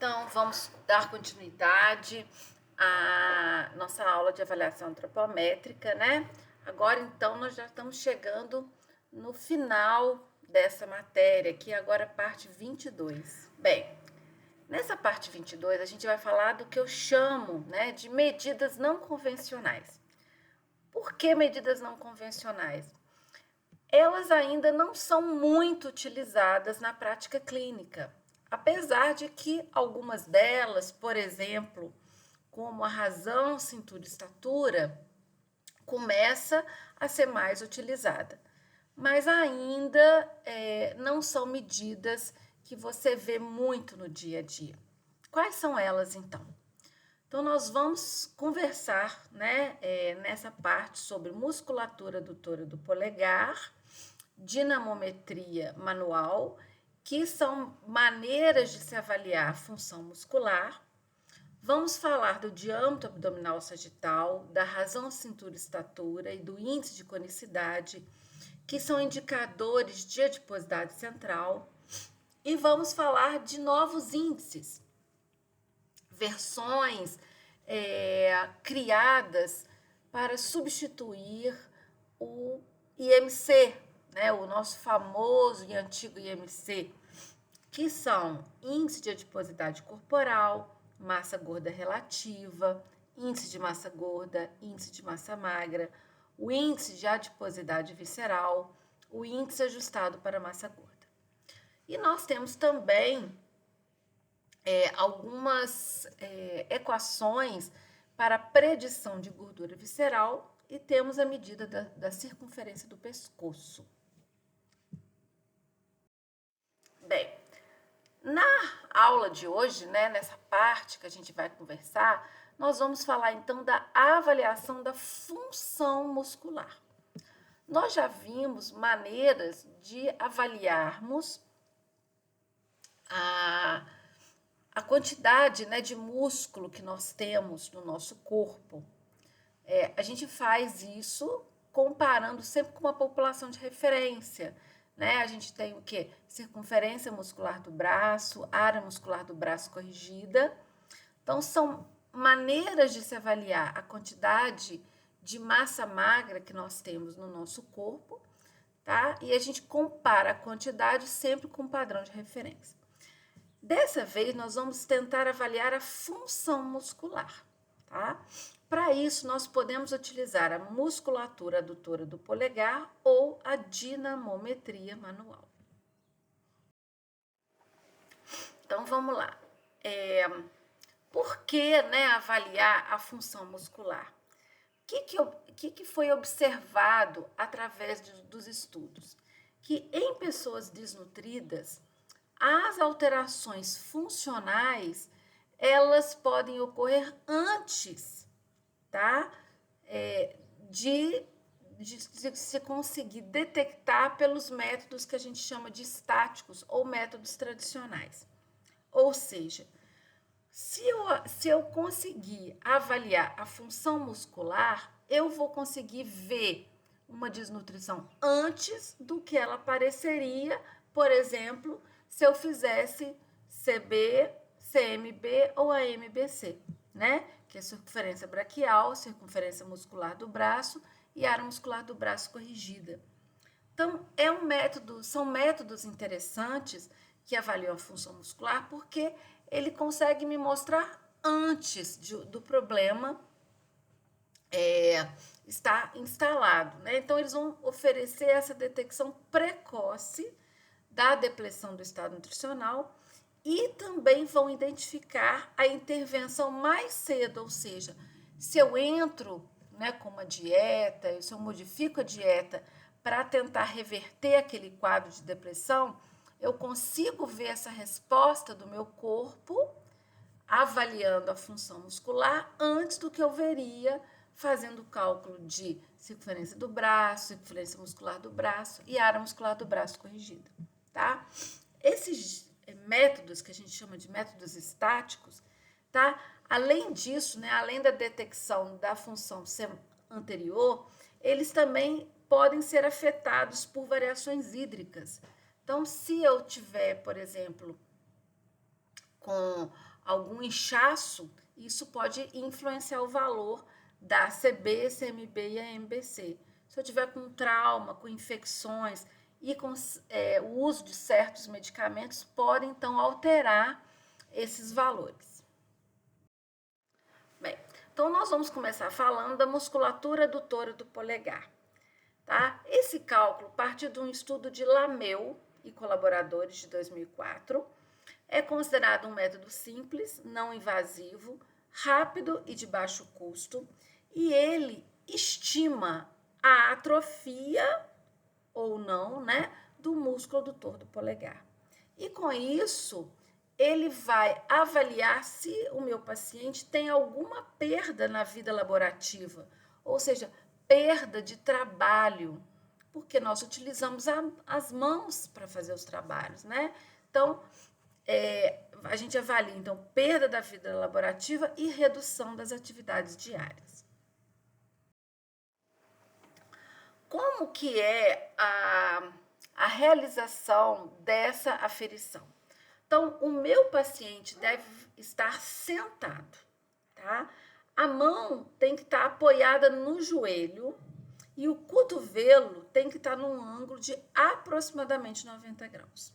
Então, vamos dar continuidade à nossa aula de avaliação antropométrica, né? Agora, então, nós já estamos chegando no final dessa matéria, que agora é a parte 22. Bem, nessa parte 22, a gente vai falar do que eu chamo, né, de medidas não convencionais. Por que medidas não convencionais? Elas ainda não são muito utilizadas na prática clínica, apesar de que algumas delas, por exemplo, como a razão, cintura e estatura, começa a ser mais utilizada. Mas ainda não são medidas que você vê muito no dia a dia. Quais são elas, então? Então, nós vamos conversar, né, nessa parte sobre musculatura adutora do polegar, dinamometria manual, que são maneiras de se avaliar a função muscular. Vamos falar do diâmetro abdominal sagital, da razão cintura-estatura e do índice de conicidade, que são indicadores de adiposidade central. E vamos falar de novos índices, versões criadas para substituir o IMC, né, o nosso famoso e antigo IMC, que são índice de adiposidade corporal, massa gorda relativa, índice de massa gorda, índice de massa magra, o índice de adiposidade visceral, o índice ajustado para massa gorda. E nós temos também algumas equações para predição de gordura visceral e temos a medida da circunferência do pescoço. Bem, na aula de hoje, né, nessa parte que a gente vai conversar, nós vamos falar então da avaliação da função muscular. Nós já vimos maneiras de avaliarmos a quantidade, né, de músculo que nós temos no nosso corpo. A gente faz isso comparando sempre com uma população de referência, né? A gente tem o quê? Circunferência muscular do braço, área muscular do braço corrigida. Então, são maneiras de se avaliar a quantidade de massa magra que nós temos no nosso corpo, tá? E a gente compara a quantidade sempre com um padrão de referência. Dessa vez, nós vamos tentar avaliar a função muscular, tá? Para isso, nós podemos utilizar a musculatura adutora do polegar ou a dinamometria manual. Então, vamos lá. Por que, né, avaliar a função muscular? O que foi observado através dos estudos? Que em pessoas desnutridas, as alterações funcionais, elas podem ocorrer antes, tá? De se conseguir detectar pelos métodos que a gente chama de estáticos ou métodos tradicionais. Ou seja, se eu conseguir avaliar a função muscular, eu vou conseguir ver uma desnutrição antes do que ela apareceria, por exemplo, se eu fizesse CB, CMB ou AMBC, né? Que é circunferência braquial, circunferência muscular do braço e área muscular do braço corrigida. Então, são métodos interessantes que avaliam a função muscular porque ele consegue me mostrar antes do problema estar instalado, né? Então, eles vão oferecer essa detecção precoce da depressão do estado nutricional e também vão identificar a intervenção mais cedo, ou seja, se eu entro, né, com uma dieta, se eu modifico a dieta para tentar reverter aquele quadro de depressão, eu consigo ver essa resposta do meu corpo avaliando a função muscular antes do que eu veria fazendo o cálculo de circunferência do braço, circunferência muscular do braço e área muscular do braço corrigida, tá? Esses métodos que a gente chama de métodos estáticos, tá? Além disso, né, além da detecção da função anterior, eles também podem ser afetados por variações hídricas. Então, se eu tiver, por exemplo, com algum inchaço, isso pode influenciar o valor da ACB, CMB e AMBC. Se eu tiver com trauma, com infecções e com o uso de certos medicamentos, podem então alterar esses valores. Bem, então nós vamos começar falando da musculatura adutora do polegar. Tá? Esse cálculo parte de um estudo de Lameu e colaboradores de 2004. É considerado um método simples, não invasivo, rápido e de baixo custo, e ele estima a atrofia ou não, né, do músculo adutor do polegar. E com isso, ele vai avaliar se o meu paciente tem alguma perda na vida laborativa, ou seja, perda de trabalho, porque nós utilizamos as mãos para fazer os trabalhos, né? Então, a gente avalia, então, perda da vida laborativa e redução das atividades diárias. Como que é a realização dessa aferição? Então, o meu paciente deve estar sentado, tá? A mão tem que estar apoiada no joelho e o cotovelo tem que estar num ângulo de aproximadamente 90 graus.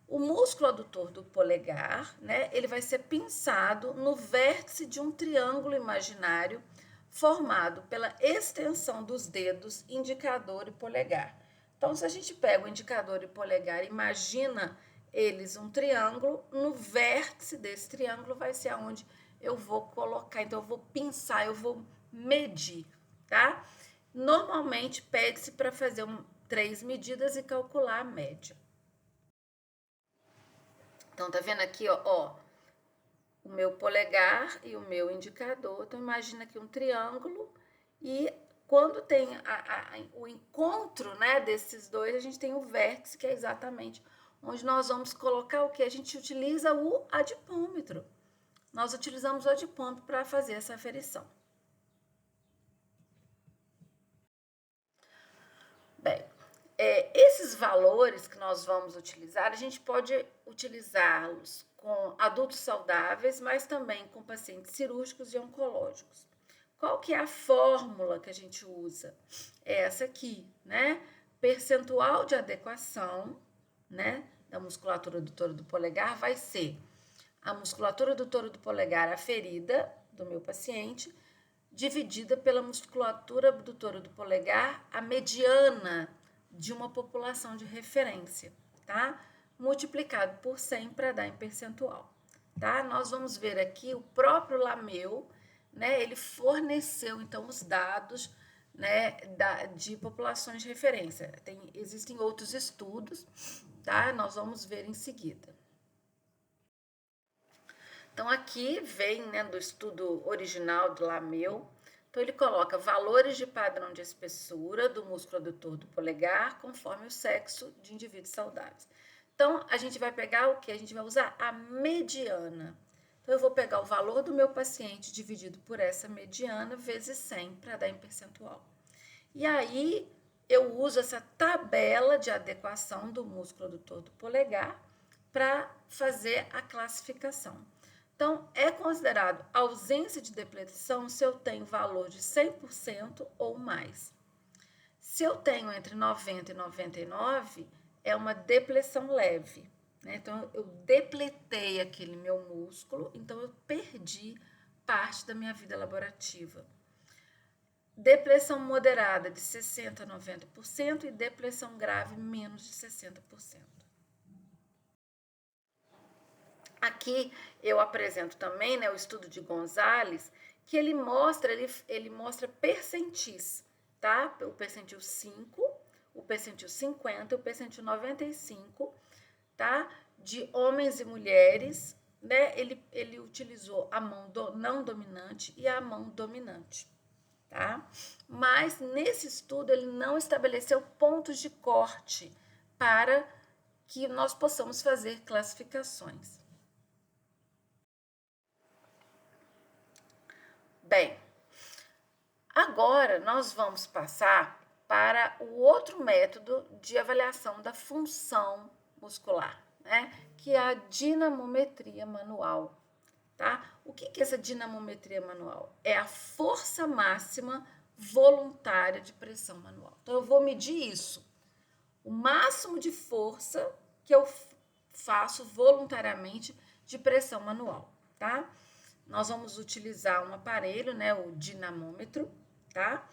O músculo adutor do polegar, né, ele vai ser pinçado no vértice de um triângulo imaginário formado pela extensão dos dedos indicador e polegar. Então, se a gente pega o indicador e polegar, imagina eles um triângulo, no vértice desse triângulo vai ser onde eu vou colocar, então eu vou pinçar, eu vou medir, tá? Normalmente pede-se para fazer 3 medidas e calcular a média. Então, tá vendo aqui, ó, o meu polegar e o meu indicador. Então, imagina aqui um triângulo e quando tem o encontro, né, desses dois, a gente tem o vértice, que é exatamente onde nós vamos colocar o que? A gente utiliza o adipômetro. Nós utilizamos o adipômetro para fazer essa aferição. Bem, esses valores que nós vamos utilizar, a gente pode utilizá-los com adultos saudáveis, mas também com pacientes cirúrgicos e oncológicos. Qual que é a fórmula que a gente usa? É essa aqui, né? Percentual de adequação, né, da musculatura adutora do polegar vai ser a musculatura adutora do polegar aferida do meu paciente, dividida pela musculatura abdutora do polegar, a mediana de uma população de referência, tá? Multiplicado por 100 para dar em percentual, tá? Nós vamos ver aqui o próprio Lameu, né? Ele forneceu, então, os dados, né, de populações de referência. Existem outros estudos, tá? Nós vamos ver em seguida. Então, aqui vem, né, do estudo original do Lameu. Então, ele coloca valores de padrão de espessura do músculo adutor do polegar conforme o sexo de indivíduos saudáveis. Então, a gente vai pegar o que? A gente vai usar a mediana. Então, eu vou pegar o valor do meu paciente dividido por essa mediana vezes 100 para dar em percentual. E aí, eu uso essa tabela de adequação do músculo adutor do polegar para fazer a classificação. Então, é considerado ausência de depressão se eu tenho valor de 100% ou mais. Se eu tenho entre 90 e 99, é uma depressão leve, né? Então, eu depletei aquele meu músculo, então eu perdi parte da minha vida laborativa. Depressão moderada de 60% a 90% e depressão grave menos de 60%. Aqui eu apresento também, né, o estudo de Gonzalez, que ele mostra percentis, tá? O percentil 5, o percentil 50, o percentil 95, tá? De homens e mulheres, né? Ele utilizou a mão não dominante e a mão dominante, tá? Mas nesse estudo ele não estabeleceu pontos de corte para que nós possamos fazer classificações. Bem, agora nós vamos passar para o outro método de avaliação da função muscular, né? Que é a dinamometria manual. tá? O que é essa dinamometria manual? É a força máxima voluntária de pressão manual. Então, eu vou medir isso. O máximo de força que eu faço voluntariamente de pressão manual, tá? Nós vamos utilizar um aparelho, né, o dinamômetro, tá?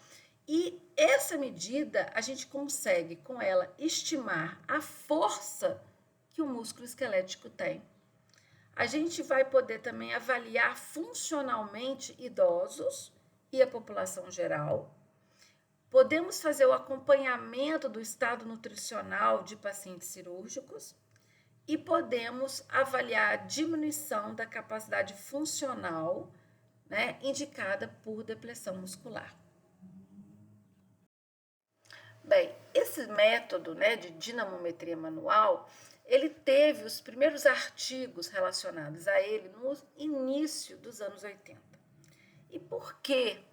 E essa medida, a gente consegue, com ela, estimar a força que o músculo esquelético tem. A gente vai poder também avaliar funcionalmente idosos e a população geral. Podemos fazer o acompanhamento do estado nutricional de pacientes cirúrgicos e podemos avaliar a diminuição da capacidade funcional, né, indicada por depressão muscular. Bem, esse método, né, de dinamometria manual, ele teve os primeiros artigos relacionados a ele no início dos anos 80. E por que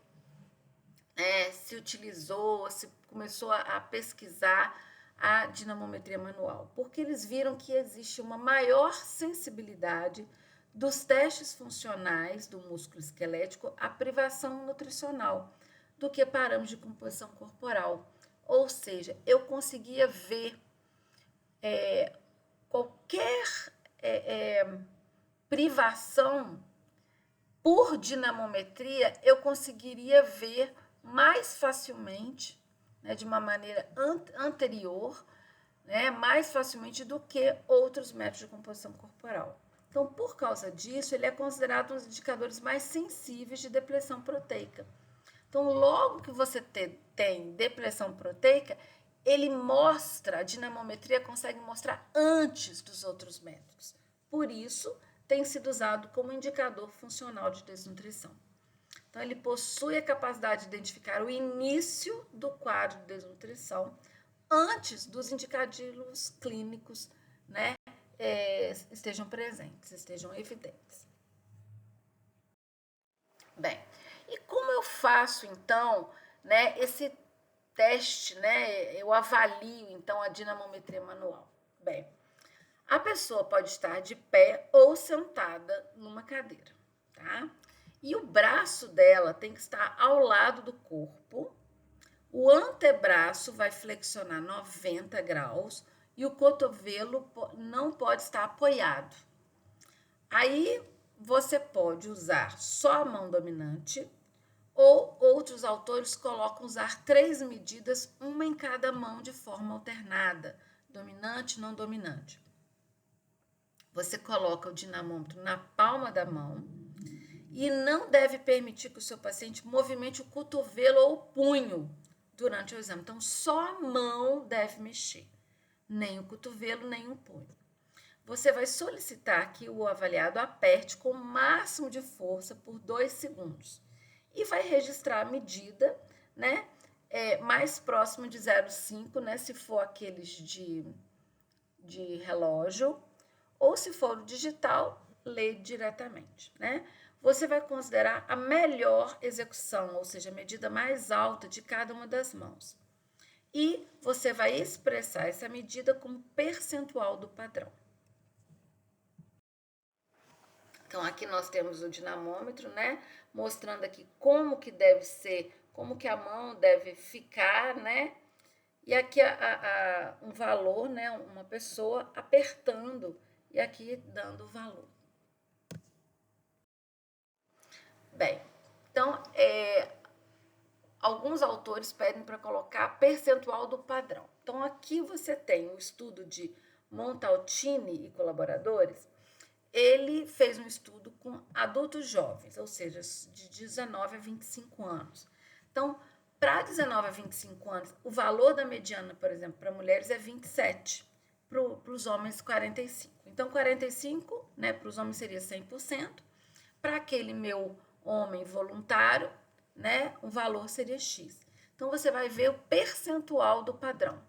se utilizou, se começou a pesquisar a dinamometria manual? Porque eles viram que existe uma maior sensibilidade dos testes funcionais do músculo esquelético à privação nutricional do que parâmetros de composição corporal. Ou seja, eu conseguia ver qualquer privação por dinamometria, eu conseguiria ver mais facilmente, né, de uma maneira anterior, né, mais facilmente do que outros métodos de composição corporal. Então, por causa disso, ele é considerado um dos indicadores mais sensíveis de depressão proteica. Então, logo que você tem depressão proteica, ele mostra, a dinamometria consegue mostrar antes dos outros métodos. Por isso, tem sido usado como indicador funcional de desnutrição. Então, ele possui a capacidade de identificar o início do quadro de desnutrição antes dos indicativos clínicos, né, estejam presentes, estejam evidentes. Bem, e como eu faço, então, né, esse teste, né, eu avalio, então, a dinamometria manual? Bem, a pessoa pode estar de pé ou sentada numa cadeira, tá? E o braço dela tem que estar ao lado do corpo, o antebraço vai flexionar 90 graus e o cotovelo não pode estar apoiado. Aí você pode usar só a mão dominante ou outros autores colocam usar 3 medidas, uma em cada mão de forma alternada, dominante e não dominante. Você coloca o dinamômetro na palma da mão e não deve permitir que o seu paciente movimente o cotovelo ou o punho durante o exame. Então, só a mão deve mexer, nem o cotovelo, nem o punho. Você vai solicitar que o avaliado aperte com o máximo de força por 2 segundos e vai registrar a medida, né, mais próximo de 0,5, né, se for aqueles de relógio, ou se for o digital, lê diretamente, né? Você vai considerar a melhor execução, ou seja, a medida mais alta de cada uma das mãos. E você vai expressar essa medida como percentual do padrão. Então, aqui nós temos o dinamômetro, né? Mostrando aqui como que deve ser, como que a mão deve ficar, né? E aqui um valor, né? Uma pessoa apertando e aqui dando o valor. Bem, então, alguns autores pedem para colocar percentual do padrão. Então, aqui você tem o estudo de Montaltini e colaboradores. Ele fez um estudo com adultos jovens, ou seja, de 19 a 25 anos. Então, para 19 a 25 anos, o valor da mediana, por exemplo, para mulheres é 27, para os homens 45. Então, 45, né, para os homens seria 100%, para aquele meu homem voluntário, né, o valor seria X. Então, você vai ver o percentual do padrão.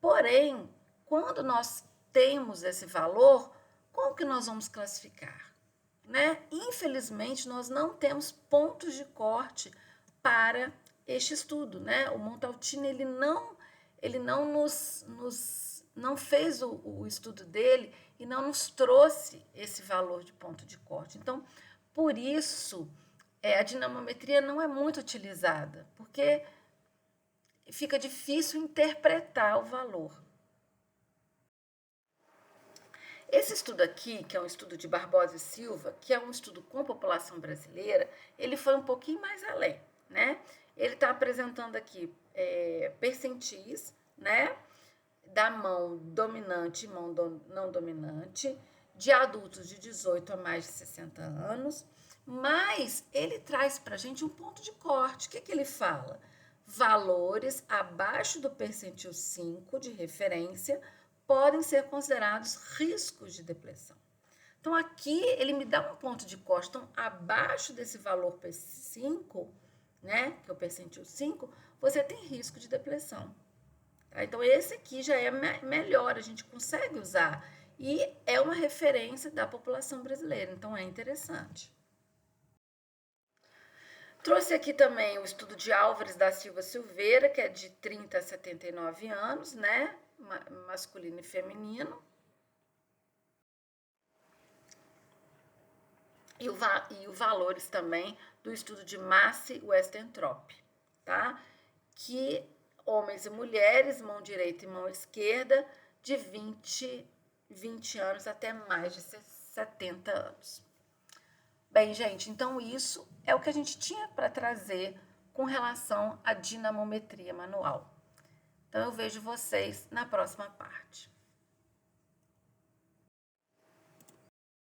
Porém, quando nós temos esse valor, como que nós vamos classificar? Né? Infelizmente, nós não temos pontos de corte para este estudo. Né? O Montaltini ele não não fez o estudo dele e não nos trouxe esse valor de ponto de corte. Então, Por isso, a dinamometria não é muito utilizada, porque fica difícil interpretar o valor. Esse estudo aqui, que é um estudo de Barbosa e Silva, que é um estudo com população brasileira, ele foi um pouquinho mais além, né? Ele está apresentando aqui percentis, né? Da mão dominante e mão não dominante, de adultos de 18 a mais de 60 anos, mas ele traz para a gente um ponto de corte. O que ele fala? Valores abaixo do percentil 5 de referência podem ser considerados riscos de depressão. Então, aqui ele me dá um ponto de corte. Então, abaixo desse valor 5, né, que é o percentil 5, você tem risco de depressão. Tá? Então, esse aqui já é melhor, a gente consegue usar. E é uma referência da população brasileira, então é interessante. Trouxe aqui também o estudo de Álvares da Silva Silveira, que é de 30 a 79 anos, né? Masculino e feminino. E o valores também do estudo de Massey Westentrop, tá? Que homens e mulheres, mão direita e mão esquerda, de 20 anos até mais de 70 anos. Bem, gente, então isso é o que a gente tinha para trazer com relação à dinamometria manual. Então, eu vejo vocês na próxima parte.